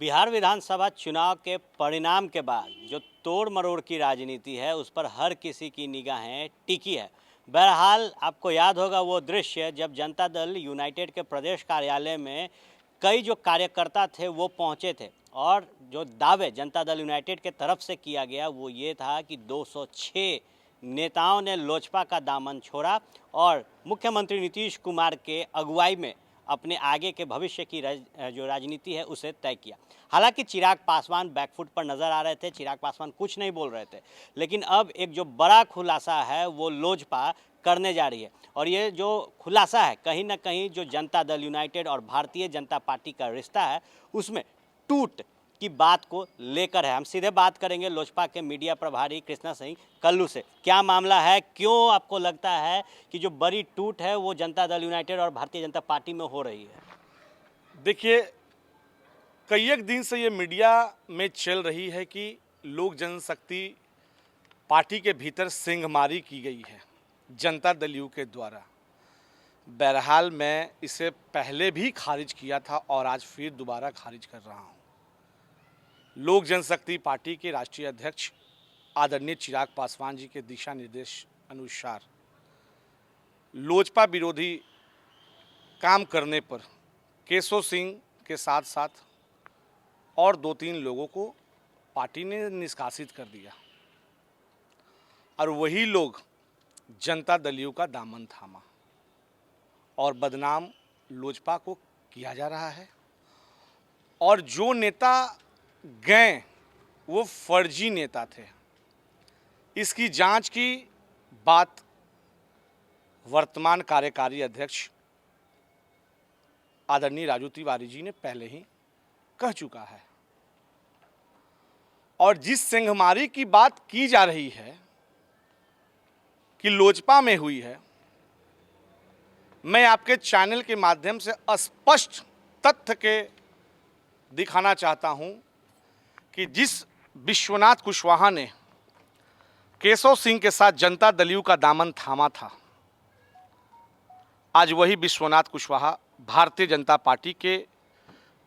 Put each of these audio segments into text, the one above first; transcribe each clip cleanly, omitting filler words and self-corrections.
बिहार विधानसभा चुनाव के परिणाम के बाद जो तोड़ मरोड़ की राजनीति है उस पर हर किसी की निगाहें टिकी है। बहरहाल आपको याद होगा वो दृश्य जब जनता दल यूनाइटेड के प्रदेश कार्यालय में कई जो कार्यकर्ता थे वो पहुंचे थे और जो दावे जनता दल यूनाइटेड के तरफ से किया गया वो ये था कि 206 नेताओं ने लोजपा का दामन छोड़ा और मुख्यमंत्री नीतीश कुमार के अगुवाई में अपने आगे के भविष्य की जो राजनीति है उसे तय किया। हालांकि चिराग पासवान बैकफुट पर नजर आ रहे थे, चिराग पासवान कुछ नहीं बोल रहे थे, लेकिन अब एक जो बड़ा खुलासा है वो लोजपा करने जा रही है और ये जो खुलासा है कहीं ना कहीं जो जनता दल यूनाइटेड और भारतीय जनता पार्टी का रिश्ता है उसमें टूट की बात को लेकर है। हम सीधे बात करेंगे लोजपा के मीडिया प्रभारी कृष्णा सिंह कल्लू से। क्या मामला है, क्यों आपको लगता है कि जो बड़ी टूट है वो जनता दल यूनाइटेड और भारतीय जनता पार्टी में हो रही है? देखिए, कई एक दिन से ये मीडिया में चल रही है कि लोक जनशक्ति पार्टी के भीतर सिंहमारी की गई है जनता दल यू के द्वारा। बहरहाल मैं इसे पहले भी खारिज किया था और आज फिर दोबारा खारिज कर रहा हूँ। लोक जनशक्ति पार्टी के राष्ट्रीय अध्यक्ष आदरणीय चिराग पासवान जी के दिशा निर्देश अनुसार लोजपा विरोधी काम करने पर केशव सिंह के साथ साथ और 2-3 लोगों को पार्टी ने निष्कासित कर दिया और वही लोग जनता दल यू का दामन थामा और बदनाम लोजपा को किया जा रहा है। और जो नेता गए वो फर्जी नेता थे। इसकी जांच की बात वर्तमान कार्यकारी अध्यक्ष आदरणीय राजू तिवारी जी ने पहले ही कह चुका है। और जिस सिंहमारी की बात की जा रही है कि लोजपा में हुई है, मैं आपके चैनल के माध्यम से स्पष्ट तथ्य के दिखाना चाहता हूं कि जिस विश्वनाथ कुशवाहा ने केशव सिंह के साथ जनता दल यू का दामन थामा था, आज वही विश्वनाथ कुशवाहा भारतीय जनता पार्टी के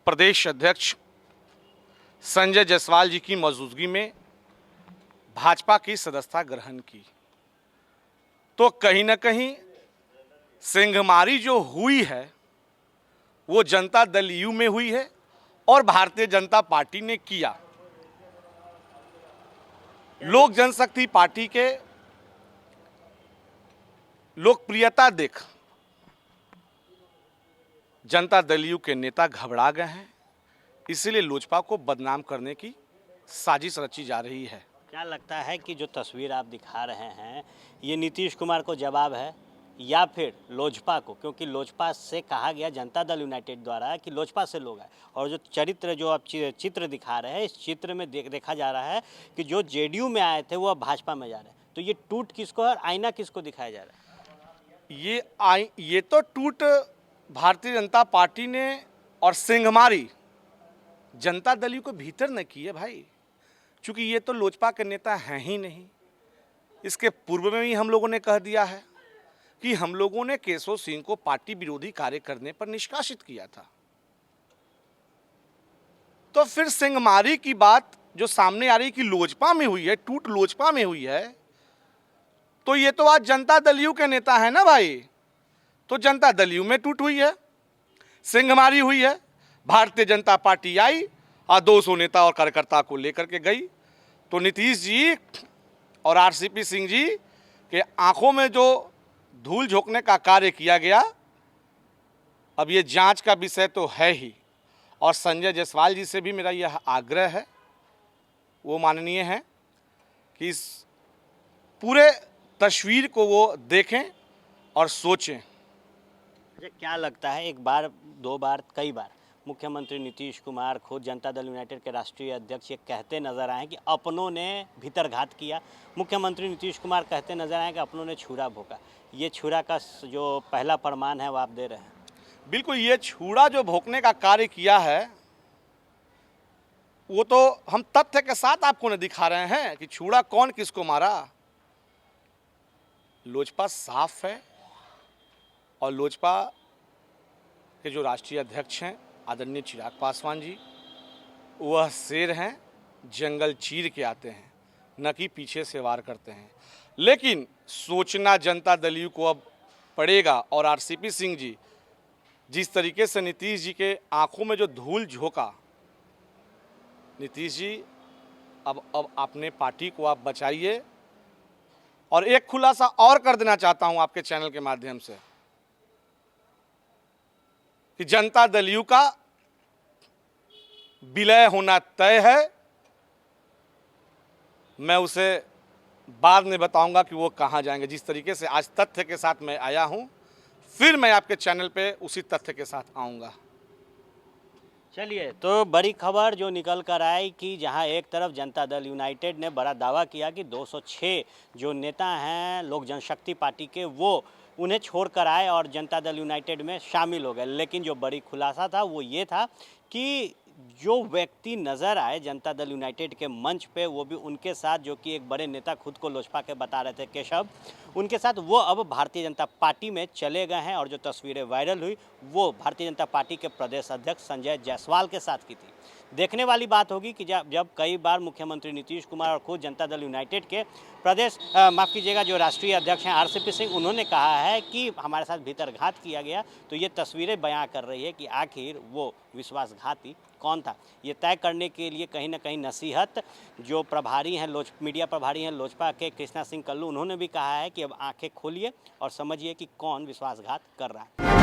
प्रदेश अध्यक्ष संजय जायसवाल जी की मौजूदगी में भाजपा की सदस्यता ग्रहण की। तो कहीं ना कहीं सिंहमारी जो हुई है वो जनता दल यू में हुई है और भारतीय जनता पार्टी ने किया। लोक जनशक्ति पार्टी के लोकप्रियता देख जनता दल यू के नेता घबरा गए हैं, इसलिए लोजपा को बदनाम करने की साजिश रची जा रही है। क्या लगता है कि जो तस्वीर आप दिखा रहे हैं ये नीतीश कुमार को जवाब है या फिर लोजपा को? क्योंकि लोजपा से कहा गया जनता दल यूनाइटेड द्वारा कि लोजपा से लोग आए और जो चरित्र जो आप चित्र दिखा रहे हैं इस चित्र में देखा जा रहा है कि जो जेडीयू में आए थे वो अब भाजपा में जा रहे हैं। तो ये टूट किसको है और आईना किसको दिखाया जा रहा है? ये तो टूट भारतीय जनता पार्टी ने और सिंहमारी जनता दल यू को भीतर न की है भाई, क्योंकि ये तो लोजपा के नेता हैं ही नहीं। इसके पूर्व में भी हम लोगों ने कह दिया है कि हम लोगों ने केशव सिंह को पार्टी विरोधी कार्य करने पर निष्कासित किया था। तो फिर सिंहमारी की बात जो सामने आ रही कि लोजपा में हुई है, टूट लोजपा में हुई है, तो ये तो आज जनता दल यू के नेता है ना भाई। तो जनता दल यू में टूट हुई है, सिंहमारी हुई है। भारतीय जनता पार्टी आई और 200 नेता और कार्यकर्ता को लेकर के गई। तो नीतीश जी और आरसीपी सिंह जी के आंखों में जो धूल झोंकने का कार्य किया गया, अब ये जांच का विषय तो है ही। और संजय जायसवाल जी से भी मेरा यह आग्रह है, वो माननीय हैं कि इस पूरे तस्वीर को वो देखें और सोचें। मुझे क्या लगता है, एक बार दो बार कई बार मुख्यमंत्री नीतीश कुमार खुद जनता दल यूनाइटेड के राष्ट्रीय अध्यक्ष ये कहते नजर आए कि अपनों ने भीतरघात किया। मुख्यमंत्री नीतीश कुमार कहते नजर आए कि अपनों ने छुरा भोंका। ये छुरा का जो पहला प्रमाण है वो आप दे रहे हैं? बिल्कुल, ये छुरा जो भोंकने का कार्य किया है वो तो हम तथ्य के साथ आपको न दिखा रहे हैं कि छुरा कौन किसको मारा। लोजपा साफ है और लोजपा के जो राष्ट्रीय अध्यक्ष हैं आदरणीय चिराग पासवान जी, वह शेर हैं, जंगल चीर के आते हैं, न कि पीछे से वार करते हैं। लेकिन सोचना जनता दल यू को अब पड़ेगा। और आरसीपी सिंह जी जिस तरीके से नीतीश जी के आंखों में जो धूल झोंका, नीतीश जी अब अपने पार्टी को आप बचाइए। और एक खुलासा और कर देना चाहता हूं आपके चैनल के माध्यम से कि जनता दल यू का विलय होना तय है। मैं उसे बाद में बताऊंगा कि वो कहां जाएंगे। जिस तरीके से आज तथ्य के साथ मैं आया हूं, फिर मैं आपके चैनल पे उसी तथ्य के साथ आऊंगा। चलिए, तो बड़ी खबर जो निकल कर आई कि जहां एक तरफ जनता दल यूनाइटेड ने बड़ा दावा किया कि 206 जो नेता हैं लोक जनशक्ति पार्टी के, वो उन्हें छोड़कर आए और जनता दल यूनाइटेड में शामिल हो गए। लेकिन जो बड़ी खुलासा था वो ये था कि जो व्यक्ति नज़र आए जनता दल यूनाइटेड के मंच पे, वो भी उनके साथ, जो कि एक बड़े नेता खुद को लोजपा के बता रहे थे, केशव, उनके साथ वो अब भारतीय जनता पार्टी में चले गए हैं। और जो तस्वीरें वायरल हुई वो भारतीय जनता पार्टी के प्रदेश अध्यक्ष संजय जायसवाल के साथ की थी। देखने वाली बात होगी कि जब कई बार मुख्यमंत्री नीतीश कुमार और खुद जनता दल यूनाइटेड के प्रदेश माफ़ कीजिएगा जो राष्ट्रीय अध्यक्ष हैं आरसीपी सिंह, उन्होंने कहा है कि हमारे साथ भीतरघात किया गया, तो ये तस्वीरें बयां कर रही है कि आखिर वो विश्वासघाती कौन था। ये तय करने के लिए कहीं ना कहीं नसीहत जो प्रभारी हैं, मीडिया प्रभारी हैं लोजपा के, कृष्णा सिंह कल्लू, उन्होंने भी कहा है कि अब आंखें खोलिए और समझिए कि कौन विश्वासघात कर रहा है।